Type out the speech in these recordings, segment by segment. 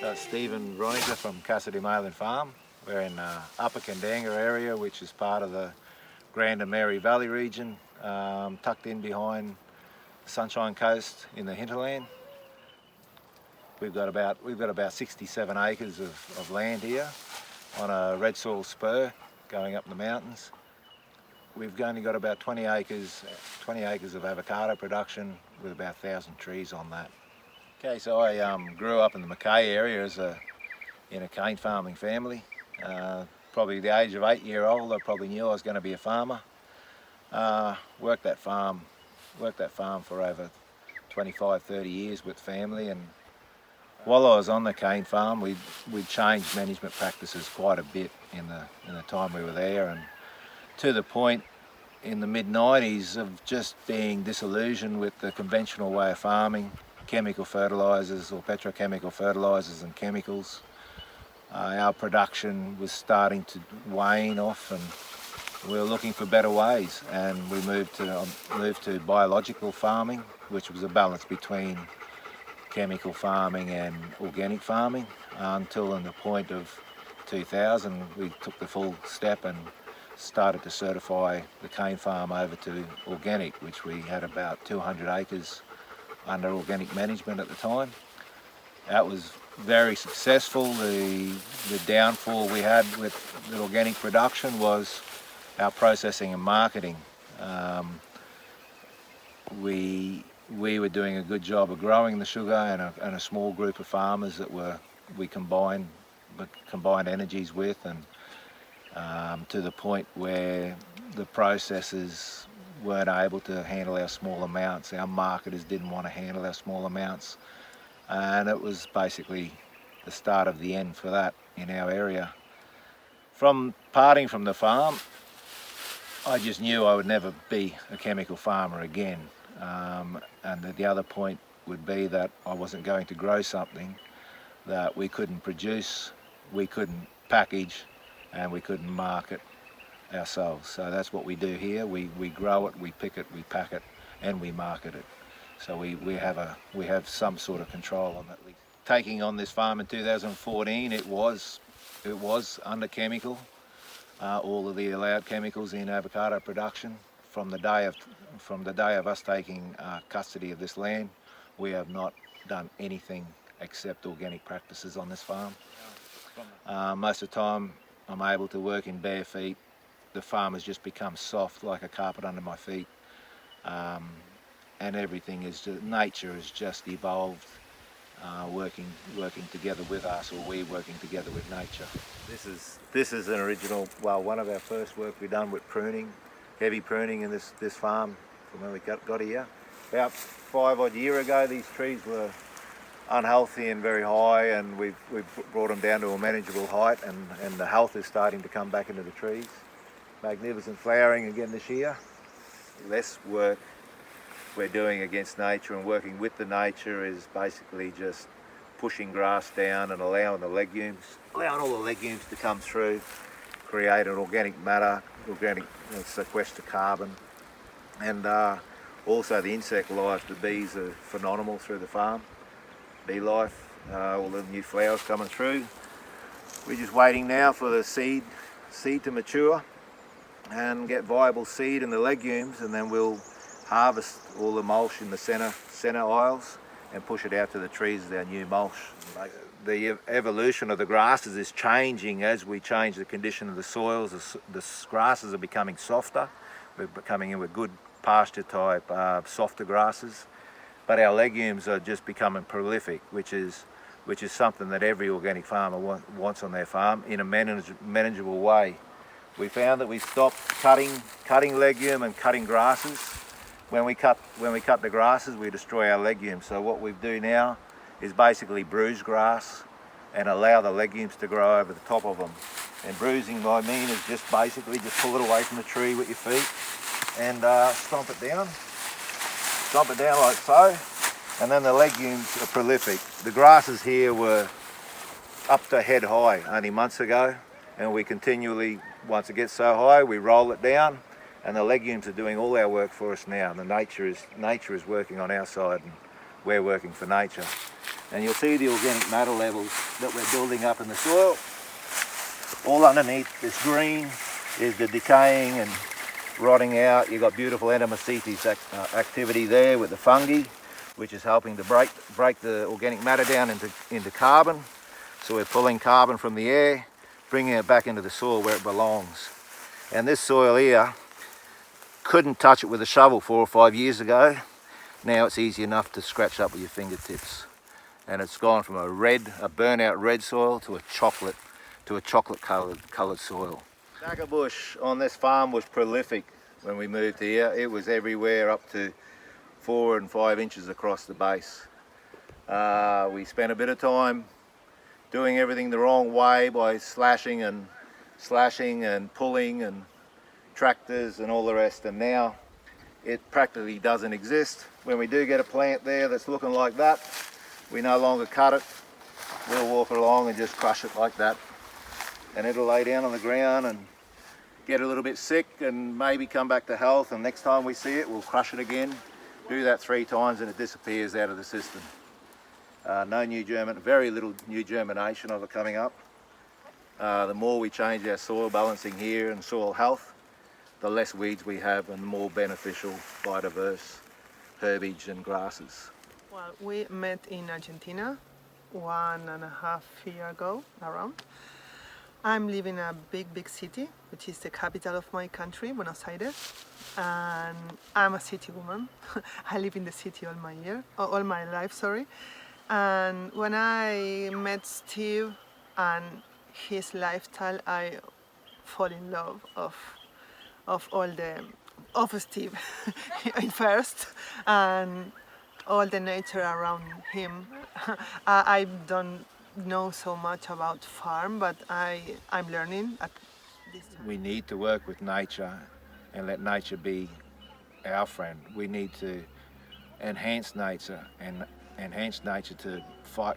So it's Steve and Veronica from Cassidy Malin Farm. We're in Upper Kandanga area, which is part of the Grand Mary Valley region, tucked in behind the Sunshine Coast in the hinterland. We've got about 67 acres of land here on a red soil spur going up the mountains. We've only got about 20 acres of avocado production with about 1,000 trees on that. Okay, so I grew up in the Mackay area in a cane farming family. Probably the age of 8-year-old, I probably knew I was going to be a farmer. Worked that farm for over 25, 30 years with family, and while I was on the cane farm, we changed management practices quite a bit in the time we were there, and to the point in the mid-90s of just being disillusioned with the conventional way of farming, chemical fertilisers or petrochemical fertilisers and chemicals. Our production was starting to wane off, and we were looking for better ways, and we moved to biological farming, which was a balance between chemical farming and organic farming, until in the point of 2000 we took the full step and started to certify the cane farm over to organic, which we had about 200 acres under organic management at the time. That was very successful. The downfall we had with the organic production was our processing and marketing. We were doing a good job of growing the sugar, and a small group of farmers that we combined energies with, and to the point where the processors weren't able to handle our small amounts. Our marketers didn't want to handle our small amounts, and it was basically the start of the end for that in our area. From parting from the farm, I just knew I would never be a chemical farmer again. And the other point would be that I wasn't going to grow something that we couldn't produce, we couldn't package, and we couldn't market ourselves. So that's what we do here. We grow it, we pick it, we pack it, and we market it. So we have some sort of control on that. Taking on this farm in 2014, it was under chemical, all of the allowed chemicals in avocado production. From the day of us taking custody of this land, we have not done anything except organic practices on this farm. Most of the time I'm able to work in bare feet. The farm has just become soft like a carpet under my feet, and everything nature has just evolved, working together with us, or we working together with nature. This is an original, well, one of our first work we done with pruning, heavy pruning in this farm from when we got here. About 5 odd years ago, these trees were unhealthy and very high, and we've brought them down to a manageable height, and the health is starting to come back into the trees. Magnificent flowering again this year. Less work we're doing against nature, and working with the nature is basically just pushing grass down and allowing all the legumes to come through, create an organic matter, sequester carbon, and also the insect life. The bees are phenomenal through the farm. Bee life, all the new flowers coming through. We're just waiting now for the seed to mature and get viable seed in the legumes, and then we'll harvest all the mulch in the center aisles and push it out to the trees as our new mulch. The evolution of the grasses is changing as we change the condition of the soils. The grasses are becoming softer. We're coming in with good pasture type, softer grasses. But our legumes are just becoming prolific, which is something that every organic farmer wants on their farm in a manageable way. We found that we stopped cutting legume and cutting grasses. When we cut the grasses, we destroy our legumes. So what we do now is basically bruise grass and allow the legumes to grow over the top of them. And bruising, what I mean, is just basically just pull it away from the tree with your feet and stomp it down like so, and then the legumes are prolific. The grasses here were up to head high only months ago, and we continually, once it gets so high, we roll it down, and the legumes are doing all our work for us now. And the nature is working on our side, and we're working for nature. And you'll see the organic matter levels that we're building up in the soil. All underneath this green is the decaying and rotting out. You've got beautiful entomocystis activity there with the fungi, which is helping to break the organic matter down into carbon. So we're pulling carbon from the air, bringing it back into the soil where it belongs. And this soil here, couldn't touch it with a shovel 4 or 5 years ago. Now it's easy enough to scratch up with your fingertips. And it's gone from a burnout red soil to a chocolate coloured soil. Tobacco bush on this farm was prolific when we moved here. It was everywhere up to 4 and 5 inches across the base. We spent a bit of time doing everything the wrong way by slashing and pulling and tractors and all the rest, and now it practically doesn't exist. When we do get a plant there that's looking like that, we no longer cut it. We'll walk along and just crush it like that, and it'll lay down on the ground and get a little bit sick and maybe come back to health, and next time we see it we'll crush it again. Do that 3 times and it disappears out of the system. Very little new germination of it coming up. The more we change our soil balancing here and soil health, the less weeds we have and the more beneficial biodiverse herbage and grasses. Well, we met in Argentina 1.5 years ago, around. I'm living in a big city, which is the capital of my country, Buenos Aires, and I'm a city woman. I live in the city all my life, sorry. And when I met Steve and his lifestyle, I fall in love of Steve at first, and all the nature around him. I don't know so much about farm, but I'm learning at this time. We need to work with nature and let nature be our friend. We need to enhance nature to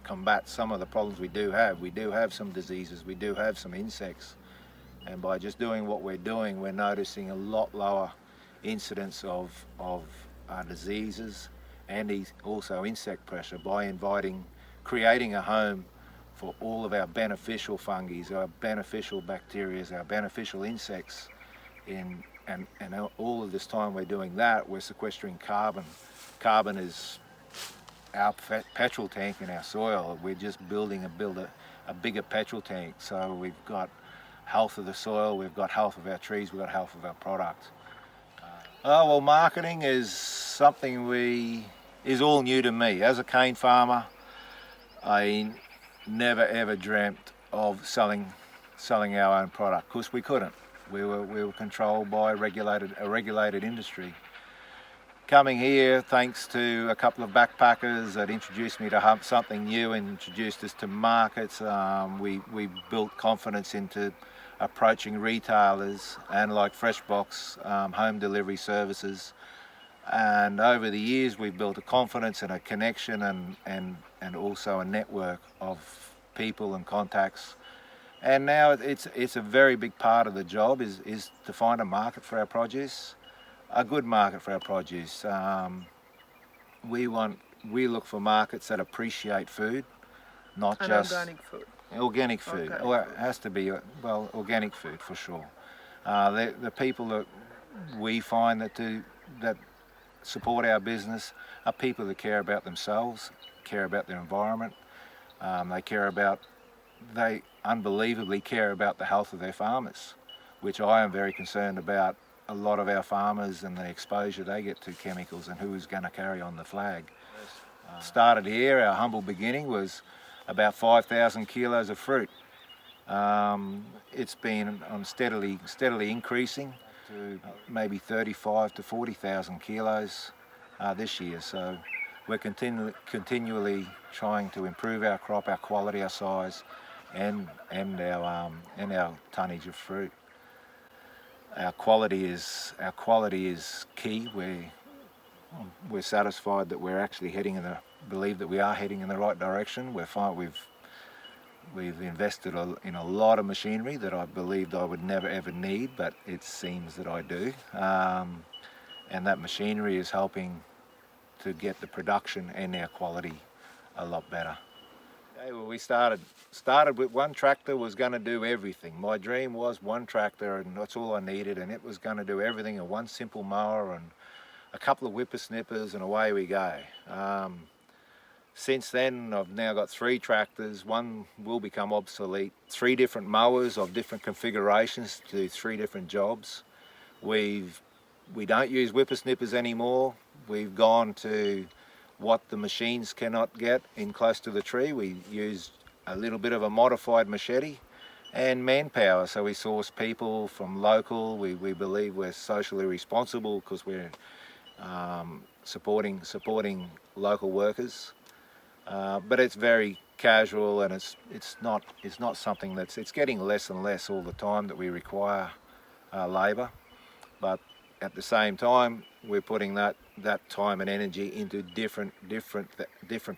combat some of the problems we do have. We do have some diseases, we do have some insects, and by just doing what we're doing, we're noticing a lot lower incidence of diseases and also insect pressure by creating a home for all of our beneficial fungi, our beneficial bacteria, our beneficial insects. And all of this time we're doing that, we're sequestering carbon. Carbon is our petrol tank in our soil. We're just building a bigger petrol tank. So we've got health of the soil, we've got health of our trees, we've got health of our product. Well, marketing is something is all new to me. As a cane farmer, I never ever dreamt of selling our own product, because we couldn't. We were controlled by a regulated industry. Coming here, thanks to a couple of backpackers that introduced me to something new and introduced us to markets, we built confidence into approaching retailers and like Freshbox, home delivery services. And over the years we've built a confidence and a connection and also a network of people and contacts. And now it's a very big part of the job is to find a market for our produce, a good market for our produce. We look for markets that appreciate food, not and just organic food. Organic food. Well, it has to be organic food for sure. The people that we find that support our business are people that care about themselves, care about their environment. They unbelievably care about the health of their farmers, which I am very concerned about. A lot of our farmers and the exposure they get to chemicals and who is going to carry on the flag. Started here, our humble beginning was about 5,000 kilos of fruit. It's been steadily increasing to maybe 35 to 40,000 kilos this year. So we're continually trying to improve our crop, our quality, our size, and our tonnage of fruit. Our quality is key. We're satisfied that we're actually believe that we are heading in the right direction. We've invested in a lot of machinery that I believed I would never ever need, but it seems that I do. And that machinery is helping to get the production and our quality a lot better. Okay, well, we started with one tractor was going to do everything. My dream was one tractor, and that's all I needed, and it was going to do everything, and one simple mower and a couple of whippersnippers, and away we go. Since then, I've now got 3 tractors. One will become obsolete. 3 different mowers of different configurations to do 3 different jobs. We don't use whippersnippers anymore. We've gone to what the machines cannot get in close to the tree. We use a little bit of a modified machete and manpower. So we source people from local. We believe we're socially responsible because we're supporting local workers. But it's very casual, and it's not something it's getting less and less all the time that we require labour. But at the same time, we're putting that time and energy into different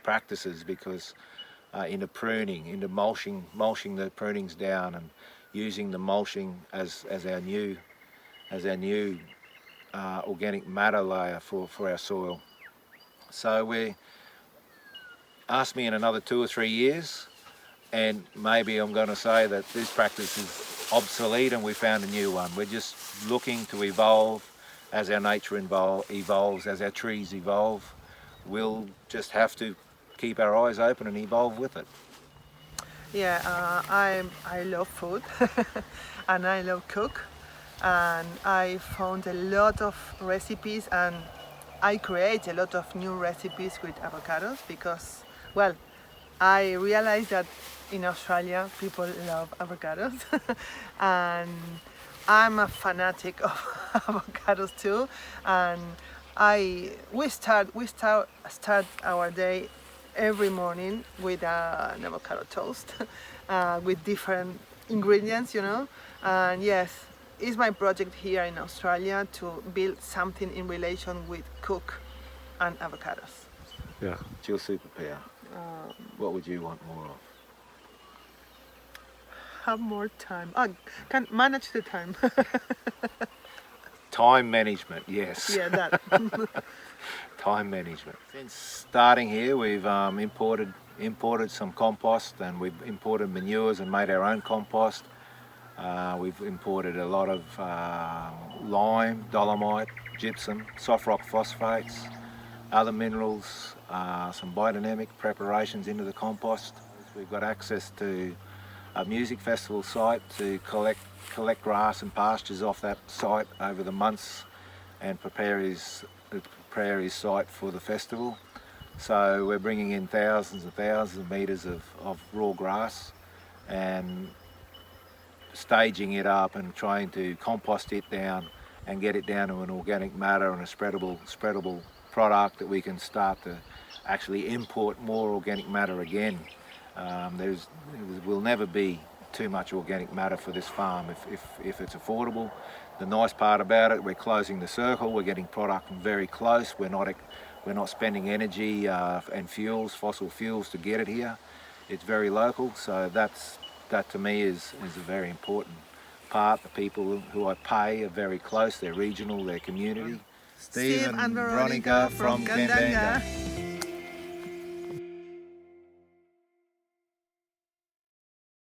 practices, because into pruning, into mulching the prunings down, and using the mulching as our new organic matter layer for our soil. So ask me in another 2 or 3 years, and maybe I'm going to say that this practice is obsolete and we found a new one. We're just looking to evolve as our nature evolves, as our trees evolve. We'll just have to keep our eyes open and evolve with it. Yeah, I love food and I love cook, and I found a lot of recipes, and I create a lot of new recipes with avocados because, well, I realized that in Australia people love avocados and I'm a fanatic of avocados too, and we start our day every morning with an avocado toast with different ingredients, and yes, it's my project here in Australia to build something in relation with cook and avocados. Yeah. It's your superpower. What would you want more of? Have more time. Oh, can manage the time. Time management, yes. Yeah, that. Time management. Since starting here, we've imported some compost, and we've imported manures and made our own compost. We've imported a lot of lime, dolomite, gypsum, soft rock phosphates, other minerals, some biodynamic preparations into the compost. We've got access to a music festival site to collect grass and pastures off that site over the months and prepare his site for the festival. So we're bringing in thousands and thousands of metres of raw grass and staging it up and trying to compost it down and get it down to an organic matter and a spreadable product that we can start to actually import more organic matter again. There will never be too much organic matter for this farm if it's affordable. The nice part about it, we're closing the circle. We're getting product very close. We're not spending energy and fossil fuels to get it here. It's very local, so that to me is a very important part. The people who I pay are very close. They're regional. They're community. Steve and Veronica from Kandanga.